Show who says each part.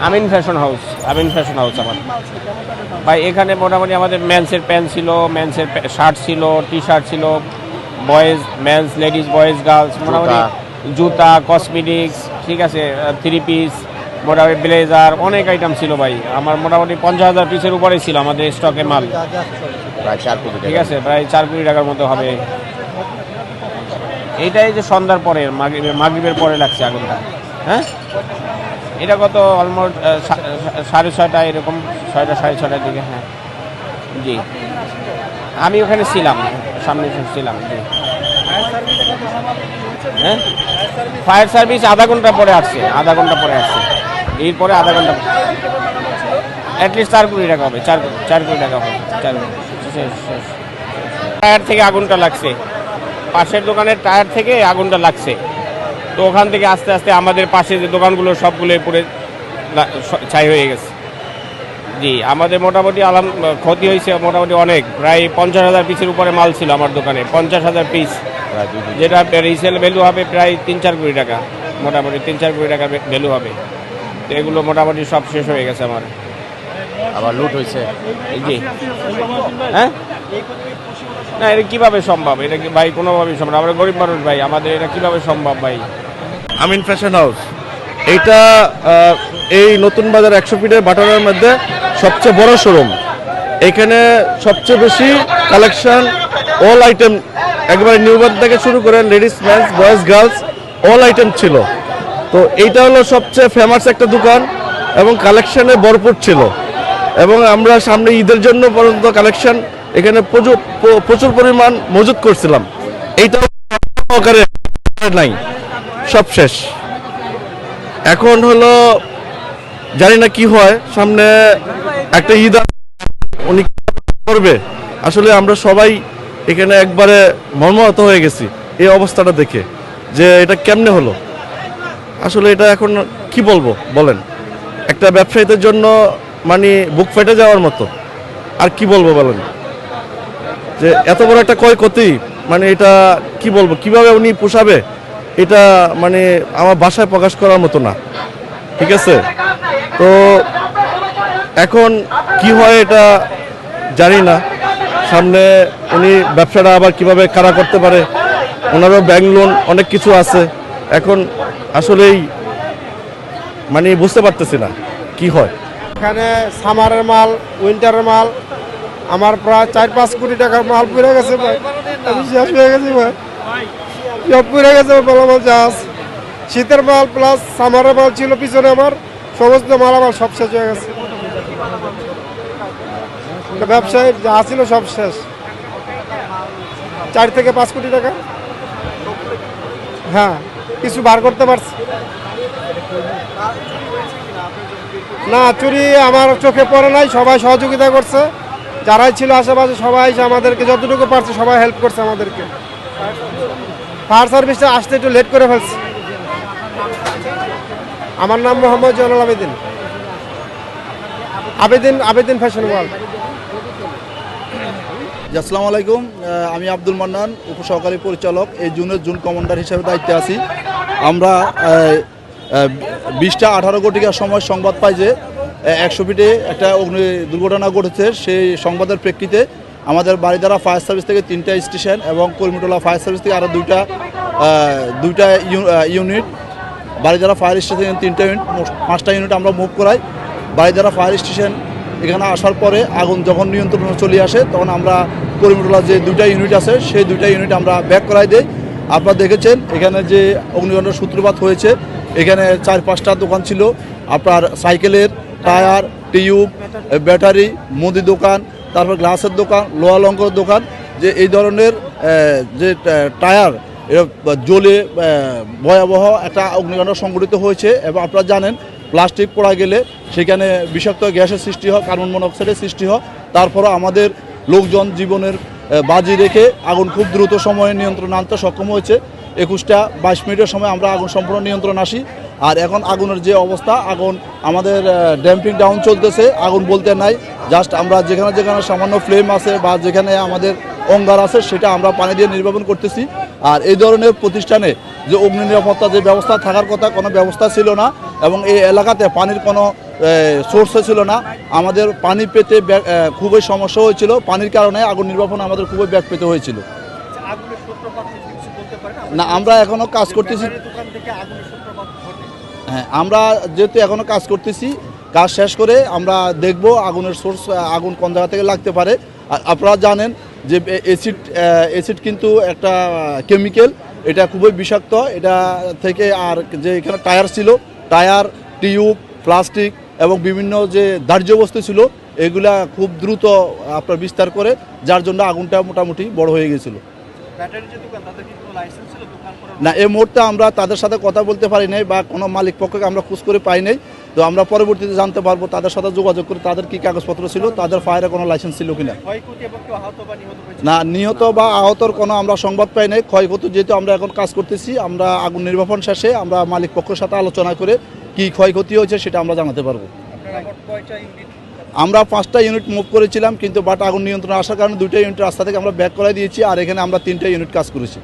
Speaker 1: আমিন fashion house, আমিন fashion house আমার ভাই। এখানে মোটামুটি আমাদের মেন্সের প্যান্ট ছিল, মেন্সের শার্ট ছিল, টি শার্ট ছিল, boys men's, ladies, boys, girls, মোটামুটি জুতা, কসমেটিক্স, ঠিক আছে, 3 পিস, মোটামুটি ব্লেজার, অনেক আইটেম ছিল ভাই। আমার মোটামুটি 50,000 পিসের উপরেই ছিল আমাদের স্টকে মাল,
Speaker 2: প্রায় 4 কোটি,
Speaker 1: ঠিক আছে, প্রায় 4 কোটি টাকার মতো হবে। এইটাই যে সন্ধ্যার পরে, মাগরিবের পরে লাগছে আগুনটা। হ্যাঁ, এটা কত অলমোস্ট 6:30 এরকম, 6টা 6:30 দিকে। হ্যাঁ জি, আমি ওখানে ছিলাম, সামনে ছিলাম জি। হ্যাঁ, ফায়ার সার্ভিস আধা ঘন্টা পরে আসছে, আধা ঘন্টা পরে আসছে, এরপরে আধা ঘন্টা, অ্যাটলিস্ট 4 কোটি টাকা হবে, 4 কোটি টাকা হবে, 4 টায়ার থেকে আগুনটা লাগছে, পাশের দোকানের টায়ার থেকে আগুনটা লাগছে। তো ওখান থেকে আস্তে আস্তে আমাদের পাশে যে দোকানগুলো সবগুলো পুরো ছাই হয়ে গেছে। জি, আমাদের মোটামুটি ক্ষতি হয়েছে মোটামুটি অনেক, প্রায় 50,000 পিসের উপরে মাল ছিল আমার দোকানে, 50,000 পিস, যেটা রিসেল ভ্যালু হবে প্রায় 3-4 কোটি টাকা, মোটামুটি 3-4 কোটি টাকা ভ্যালু হবে। তো এগুলো মোটামুটি সব শেষ হয়ে গেছে আমার।
Speaker 2: আবার লুট হয়েছে।
Speaker 1: জি, হ্যাঁ, না এটা কীভাবে সম্ভব? এটা কি ভাই কোনোভাবেই সম্ভব? আমরা গরিব মানুষ ভাই, আমাদের এটা কীভাবে সম্ভব ভাই?
Speaker 3: আমিন ফ্যাশন হাউস এইটা এই নতুন বাজার 100 ফিটের বাটারের মধ্যে সবচেয়ে বড় শোরুম। এখানে সবচেয়ে বেশি কালেকশন, অল আইটেম, একবারে নিউবাদ থেকে শুরু করে ladies, men's, boys, girls all item ছিল। তো এইটা হলো সবচেয়ে ফেমাস একটা দোকান এবং কালেকশনে ভরপুর ছিল। এবং আমরা সামনে ঈদের জন্য পর্যন্ত কালেকশন এখানে প্রচুর পরিমাণ মজুত করছিলাম। এইটাও নাই, সব শেষ। এখন হলো জানি না কি হয়, সামনে একটা ঈদ উনি করবে। আসলে আমরা সবাই এখানে একবারে মর্মাহত হয়ে গেছি এই অবস্থাটা দেখে, যে এটা কেমনে হলো। আসলে এটা এখন কি বলবো বলেন, একটা ব্যবসায়ীদের জন্য মানে বুক ফেটে যাওয়ার মতো। আর কি বলবো বলেন, যে এত বড় একটা ক্ষয়ক্ষতি, মানে এটা কি বলবো, কিভাবে উনি পোষাবে, এটা মানে আমার ভাষায় প্রকাশ করার মতো না, ঠিক আছে। তো এখন কি হয় এটা জানি না, সামনে উনি ব্যবসাটা আবার কিভাবে কারা করতে পারে, ওনারও ব্যাংক লোন অনেক কিছু আছে। এখন আসলেই মানে বুঝতে পারতেছি না কি হয়।
Speaker 4: এখানে সামারের মাল, উইন্টারের মাল, আমার প্রায় 4-5 কোটি টাকার মাল পুড়ে গেছে ভাই, আমি শেষ হয়ে গেছি ভাই, সব পুড়ে গেছে মালামাল জাহাজ। শীতের মাল প্লাস সামারের মাল ছিল পিছনে, আমার সমস্ত মালামাল সব শেষ হয়ে গেছে। ব্যবসায় যা ছিল সব শেষ, 4 থেকে 5 কোটি টাকা। হ্যাঁ, কিছু বার করতে পারছি না, চুরি আমার চোখে পড়ে নাই, সবাই সহযোগিতা করছে, যারাই ছিল আশেপাশে সবাই আমাদেরকে যতটুকু পারছে সবাই হেল্প করছে আমাদেরকে। ফায়ার সার্ভিসটা আসতে একটু লেট করে ফেলছে। আমার নাম মোহাম্মদ জয়নুল আবেদিন, আবেদিন ফ্যাশন ওয়ার্ল্ড।
Speaker 5: আসসালামু আলাইকুম, আমি আব্দুল মান্নান, উপসহকারী পরিচালক, এই জুনের জুন কমান্ডার হিসেবে দায়িত্বে আছি। আমরা 20টা 18 ঘটিকার সময় সংবাদ পাই যে 100 ফিটে একটা অগ্নি দুর্ঘটনা ঘটেছে। সেই সংবাদের প্রেক্ষিতে আমাদের বারিধারা ফায়ার সার্ভিস থেকে 3টা স্টেশন এবং কর্মীটোলা ফায়ার সার্ভিস থেকে আরও দুইটা ইউনিট, বারিধারা ফায়ার স্টেশন 3টা ইউনিট, 5টা ইউনিট আমরা মুভ করাই। বারিধারা ফায়ার স্টেশন এখানে আসার পরে আগুন যখন নিয়ন্ত্রণে চলে আসে, তখন আমরা কর্মীটোলা যে 2টা ইউনিট আছে সেই 2টা ইউনিট আমরা ব্যাক করাই দিই। আপনারা দেখেছেন এখানে যে অগ্নিকাণ্ডের সূত্রপাত হয়েছে, এখানে 4-5টা দোকান ছিল, আপনার সাইকেলের টায়ার, টিউব, ব্যাটারি, মুদি দোকান, তারপর গ্লাসের দোকান, লোহা লঙ্কর দোকান, যে এই ধরনের যে টায়ার জ্বলে ভয়াবহ একটা অগ্নিকাণ্ড সংঘটিত হয়েছে। এবং আপনারা জানেন প্লাস্টিক পোড়া গেলে সেখানে বিষাক্ত গ্যাসের সৃষ্টি হয়, কার্বন মনোক্সাইডের সৃষ্টি হয়। তারপরও আমাদের লোকজন জীবনের বাজি রেখে আগুন খুব দ্রুত সময়ে নিয়ন্ত্রণ আনতে সক্ষম হয়েছে। 21টা 22 মিনিটের সময় আমরা আগুন সম্পূর্ণ নিয়ন্ত্রণ আসি। আর এখন আগুনের যে অবস্থা, আগুন আমাদের ড্যাম্পিং ডাউন চলতেছে, আগুন বলতে নাই, জাস্ট আমরা যেখানে যেখানে সামান্য ফ্লেম আছে বা যেখানে আমাদের অঙ্গার আছে সেটা আমরা পানি দিয়ে নির্বাপন করতেছি। আর এই ধরনের প্রতিষ্ঠানে যে অগ্নি নিরাপত্তা যে ব্যবস্থা থাকার কথা কোনো ব্যবস্থা ছিল না এবং এই এলাকাতে পানির কোনো সোর্সও ছিল না। আমাদের পানি পেতে খুবই সমস্যা হয়েছিল, পানির কারণে আগুন নির্বাপন আমাদের খুবই ব্যাগ পেতে হয়েছিল। না আমরা এখনো কাজ করতেছি, হ্যাঁ আমরা যেহেতু এখনো কাজ করতেছি, কাজ শেষ করে আমরা দেখব আগুনের সোর্স, আগুন কোন জায়গা থেকে লাগতে পারে। আর আপনারা জানেন যে অ্যাসিড কিন্তু একটা কেমিক্যাল, এটা খুবই বিষাক্ত। এটা থেকে আর যে এখানে টায়ার ছিল, টায়ার, টিউব, প্লাস্টিক এবং বিভিন্ন যে দাহ্য বস্তু ছিল, এগুলা খুব দ্রুত আপনার বিস্তার করে, যার জন্য আগুনটা মোটামুটি বড় হয়ে গেছিল। না এই মুহূর্তে আমরা তাদের সাথে কথা বলতে পারি নাই বা কোনো মালিক পক্ষকে আমরা খোঁজ করে পাই নাই। তো আমরা পরবর্তীতে জানতে পারবো তাদের সাথে যোগাযোগ করে তাদের কি কাগজপত্র ছিল, তাদের ফায়ারে কোনো লাইসেন্স ছিল কিনা। না নিহত বা আহতর কোনো আমরা সংবাদ পাই নাই। ক্ষয়ক্ষতি যেহেতু আমরা এখন কাজ করতেছি, আমরা আগুন নির্বাপন শেষে আমরা মালিক পক্ষের সাথে আলোচনা করে কি ক্ষয়ক্ষতি হয়েছে সেটা আমরা জানাতে পারবো। আমরা 5টা ইউনিট মুভ করেছিলাম, কিন্তু বাট আগুন নিয়ন্ত্রণে আসার কারণে 2টা ইউনিট রাস্তা থেকে আমরা ব্যাক করে দিয়েছি, আর এখানে আমরা 3টা ইউনিট কাজ করেছি।